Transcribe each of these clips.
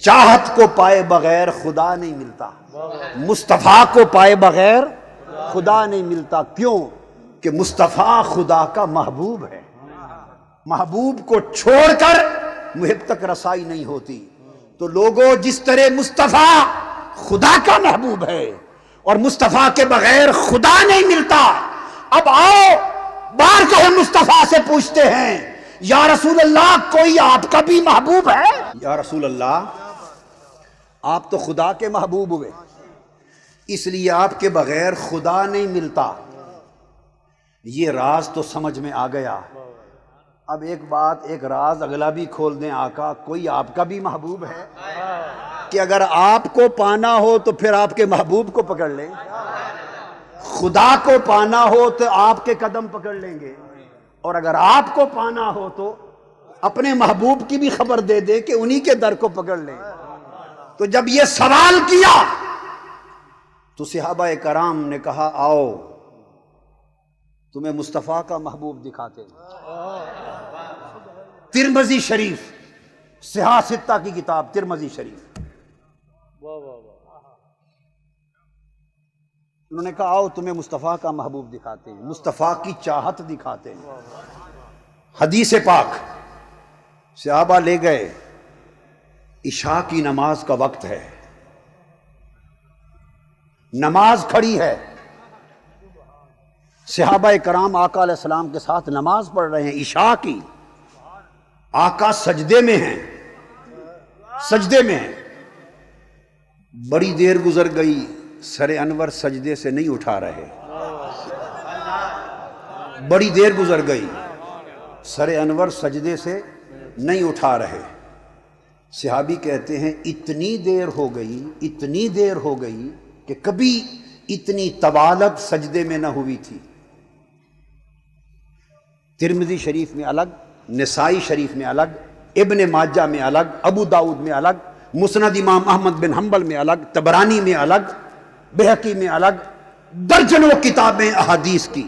چاہت کو پائے بغیر خدا نہیں ملتا، مصطفیٰ کو پائے بغیر خدا نہیں ملتا۔ کیوں؟ کہ مصطفیٰ خدا کا محبوب ہے، محبوب کو چھوڑ کر محب تک رسائی نہیں ہوتی۔ تو لوگوں، جس طرح مصطفیٰ خدا کا محبوب ہے اور مصطفیٰ کے بغیر خدا نہیں ملتا، اب آؤ بارگاہ مصطفیٰ سے پوچھتے ہیں، یا رسول اللہ کوئی آپ کا بھی محبوب ہے؟ یا رسول اللہ آپ تو خدا کے محبوب ہوئے، اس لیے آپ کے بغیر خدا نہیں ملتا۔ یہ راز تو سمجھ میں آ گیا۔ اب ایک بات، ایک راز اگلا بھی کھول دیں، آقا کوئی آپ کا بھی محبوب ہے؟ کہ اگر آپ کو پانا ہو تو پھر آپ کے محبوب کو پکڑ لیں، خدا کو پانا ہو تو آپ کے قدم پکڑ لیں گے، اور اگر آپ کو پانا ہو تو اپنے محبوب کی بھی خبر دے دیں کہ انہی کے در کو پکڑ لیں۔ تو جب یہ سوال کیا تو صحابہ کرام نے کہا آؤ تمہیں مصطفیٰ کا محبوب دکھاتے ہیں۔ ترمذی شریف، صحاح ستہ کی کتاب ترمذی شریف، انہوں نے کہا آؤ تمہیں مصطفیٰ کا محبوب دکھاتے ہیں، مصطفیٰ کی چاہت دکھاتے ہیں۔ حدیث پاک صحابہ لے گئے، عشاء کی نماز کا وقت ہے، نماز کھڑی ہے، صحابہ کرام آقا علیہ السلام کے ساتھ نماز پڑھ رہے ہیں عشاء کی، آقا سجدے میں ہیں، سجدے میں ہیں۔ بڑی دیر گزر گئی، سر انور سجدے سے نہیں اٹھا رہے، بڑی دیر گزر گئی، سر انور سجدے سے نہیں اٹھا رہے۔ صحابی کہتے ہیں اتنی دیر ہو گئی، اتنی دیر ہو گئی کہ کبھی اتنی طوالت سجدے میں نہ ہوئی تھی۔ ترمذی شریف میں الگ، نسائی شریف میں الگ، ابن ماجہ میں الگ، ابو داؤد میں الگ، مسند امام احمد بن حنبل میں الگ، طبرانی میں الگ، بہقی میں الگ، درجنوں کتابیں احادیث کی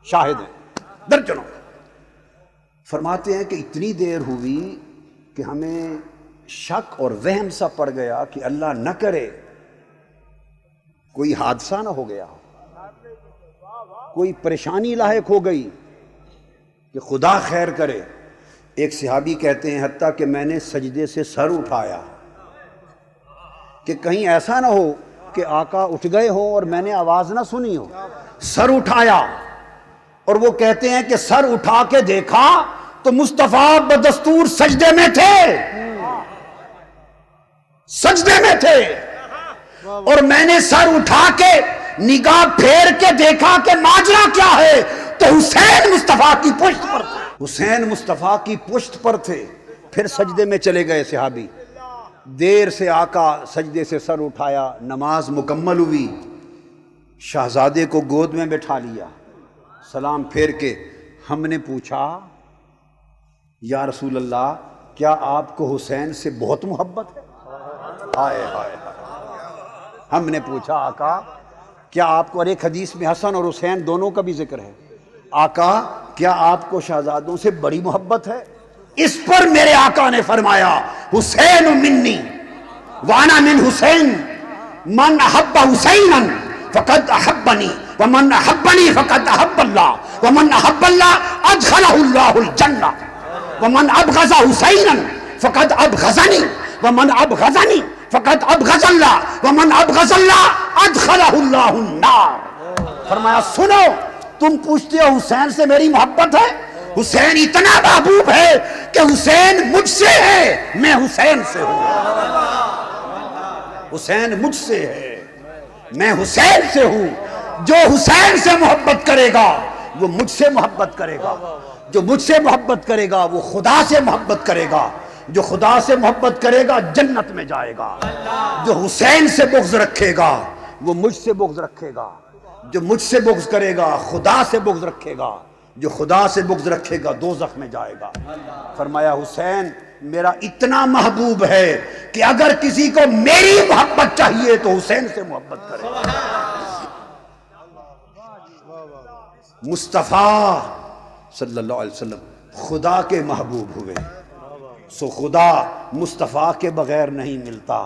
شاہد ہیں، درجنوں۔ فرماتے ہیں کہ اتنی دیر ہوئی کہ ہمیں شک اور وہم سا پڑ گیا کہ اللہ نہ کرے کوئی حادثہ نہ ہو گیا، کوئی پریشانی لاحق ہو گئی، کہ خدا خیر کرے۔ ایک صحابی کہتے ہیں حتیٰ کہ میں نے سجدے سے سر اٹھایا کہ کہیں ایسا نہ ہو کہ آقا اٹھ گئے ہوں اور میں نے آواز نہ سنی ہو۔ سر اٹھایا، اور وہ کہتے ہیں کہ سر اٹھا کے دیکھا تو مصطفیٰ بدستور سجدے میں تھے، سجدے میں تھے، اور میں نے سر اٹھا کے نگاہ پھیر کے دیکھا کہ ماجرا کیا ہے، تو حسین مصطفیٰ کی پشت پر تھے، حسین مصطفیٰ کی پشت پر تھے۔ پھر سجدے میں چلے گئے صحابی، دیر سے آقا سجدے سے سر اٹھایا، نماز مکمل ہوئی، شہزادے کو گود میں بٹھا لیا، سلام پھیر کے ہم نے پوچھا یا رسول اللہ کیا آپ کو حسین سے بہت محبت ہے؟ ہائے ہائے، ہم نے پوچھا آقا کیا آپ کو، اور ایک حدیث میں حسن اور حسین دونوں کا بھی ذکر ہے، آقا کیا آپ کو شہزادوں سے بڑی محبت ہے؟ اس پر میرے آقا نے فرمایا حسین منی وانا من حسین، من احب حسینا فقد احبنی ومن احبنی فقد احب اللہ ومن احب اللہ ادخلہ اللہ الجنہ ومن ابغض حسینا فقد ابغضنی ومن ابغضنی فقد ابغض اللہ ومن ابغض اللہ ادخلہ اللہ النار۔ فرمایا سنو، تم پوچھتے ہو حسین سے میری محبت ہے، حسین اتنا محبوب ہے کہ حسین مجھ سے ہے، میں حسین سے ہوں، حسین مجھ سے ہے، میں حسین سے ہوں۔ جو حسین سے محبت کرے گا وہ مجھ سے محبت کرے گا، جو مجھ سے محبت کرے گا وہ خدا سے محبت کرے گا، جو خدا سے محبت کرے گا جنت میں جائے گا، جو حسین سے بغض رکھے گا وہ مجھ سے بغض رکھے گا، جو مجھ سے بغض کرے گا خدا سے بغض رکھے گا، جو خدا سے بغض رکھے گا دوزخ میں جائے گا۔ فرمایا حسین میرا اتنا محبوب ہے کہ اگر کسی کو میری محبت چاہیے تو حسین سے محبت کرے۔ مصطفیٰ صلی اللہ علیہ وسلم خدا کے محبوب ہوئے، سو خدا مصطفیٰ کے بغیر نہیں ملتا.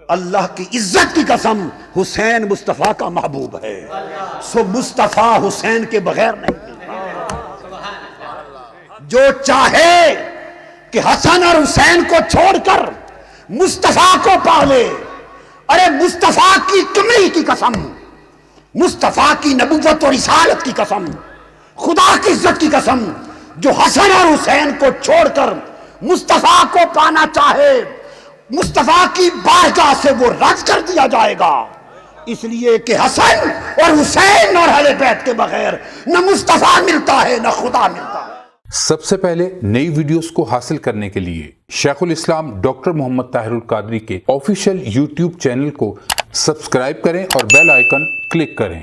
اللہ کی عزت کی قسم حسین مصطفیٰ کا محبوب ہے. سو مصطفیٰ حسین کے بغیر نہیں ملتا. جو چاہے کہ حسن اور حسین کو چھوڑ کر مصطفیٰ کو پالے، ارے مصطفیٰ کی کمری کی قسم، مصطفیٰ کی نبوت اور رسالت کی قسم، خدا کی عزت کی قسم، جو حسن اور حسین کو چھوڑ کر مصطفیٰ کو پانا چاہے، مصطفیٰ کی بارگاہ سے وہ رد کر دیا جائے گا. اس لیے کہ حسن اور حسین اور اہل بیت کے بغیر نہ مصطفیٰ ملتا ہے نہ خدا ملتا ہے. سب سے پہلے نئی ویڈیوز کو حاصل کرنے کے لیے شیخ الاسلام ڈاکٹر محمد طاہر القادری کے آفیشیل یوٹیوب چینل کو سبسکرائب کریں اور بیل آئیکن کلک کریں.